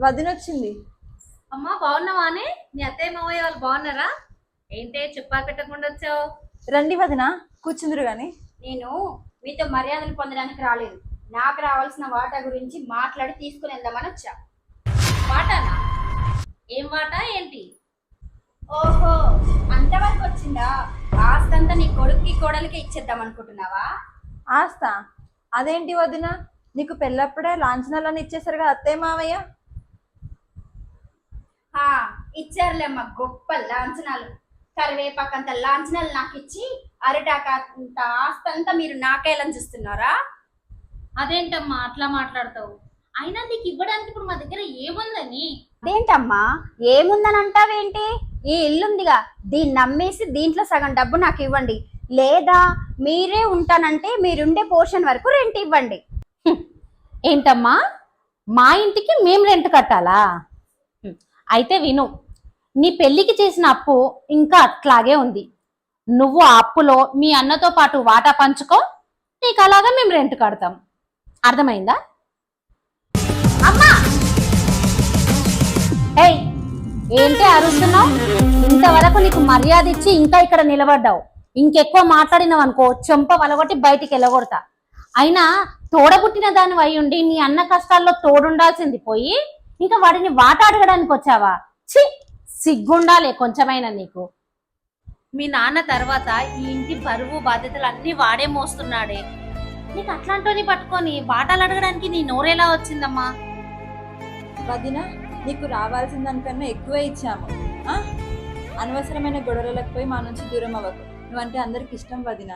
వదినొచ్చింది. అమ్మా బాగున్నావానే? మీ అత్తయ్య మావయ్య వాళ్ళు బాగున్నారా? ఏంటే చెప్పా పెట్టకుండా వచ్చావు? రండి వదిన, కూర్చుందరు గాని. నేను మీతో మర్యాదలు పొందడానికి రాలేదు. నాకు రావాల్సిన వాటా గురించి మాట్లాడి తీసుకుని వెళ్దామని వచ్చా. వాటానా? ఏం వాటా ఏంటి? ఓహో, అంతవరకు వచ్చిందా? ఆస్తంతా నీ కొడుక్కి కోడలికి ఇచ్చేద్దాం అనుకుంటున్నావా? ఆస్తా? అదేంటి వదిన, నీకు పెళ్ళప్పుడే లాంఛనాలని ఇచ్చేసారు కదా అత్తయ్య మావయ్య. ఇచ్చారులేమ్మా గొప్ప లాంఛనాలు. కరివేపాకంత లాంఛనాలు నాకు ఇచ్చి అరిటాకంత ఆస్తంతా మీరు నాకేలని చూస్తున్నారా? అదేంటమ్మా అట్లా మాట్లాడతావు? అయినా నీకు ఇవ్వడానికి ఇప్పుడు మా దగ్గర ఏముందని? అదేంటమ్మా ఏముందని అంటావేంటి? ఈ ఇల్లుందిగా, దీన్ని నమ్మేసి దీంట్లో సగం డబ్బు నాకు ఇవ్వండి, లేదా మీరే ఉంటానంటే మీరుండే పోర్షన్ వరకు రెంట్ ఇవ్వండి. ఏంటమ్మా, మా ఇంటికి మేము రెంట్ కట్టాలా? అయితే విను, నీ పెళ్లికి చేసిన అప్పు ఇంకా అట్లాగే ఉంది. నువ్వు ఆ అప్పులో మీ అన్నతో పాటు వాటా పంచుకో, నీకు అలాగా మేము రెంట్ కడతాం. అర్థమైందా? అమ్మా, ఏయ్, ఏంటి అరుస్తున్నావు? ఇంతవరకు నీకు మర్యాద ఇచ్చి ఇంకా ఇక్కడ నిలబడ్డావు. ఇంకెక్కువ మాట్లాడినావు అనుకో చెంప వలగొట్టి బయటికి వెళ్ళగొడతా. అయినా తోడబుట్టిన దాని అయి ఉండి నీ అన్న కష్టాల్లో తోడుండాల్సింది పోయి ఇంకా వాడిని వాట అడగడానికి వచ్చావా? ఛీ, సిగ్గుండాలే కొంచెమైనా నీకు. మీ నాన్న తర్వాత ఈ ఇంటి బరువు బాధ్యతలు అన్ని వాడే మోస్తున్నాడే. నీకు అట్లాంటిని పట్టుకొని వాటాలు అడగడానికి నీ నోరేలా వచ్చిందమ్మా? వదిన, నీకు రావాల్సిన దానికన్నా ఎక్కువే ఇచ్చాము. అనవసరమైన గొడవలకు పోయి మా నుంచి దూరం అవ్వకు. నువ్వంటే అందరికి ఇష్టం వదిన.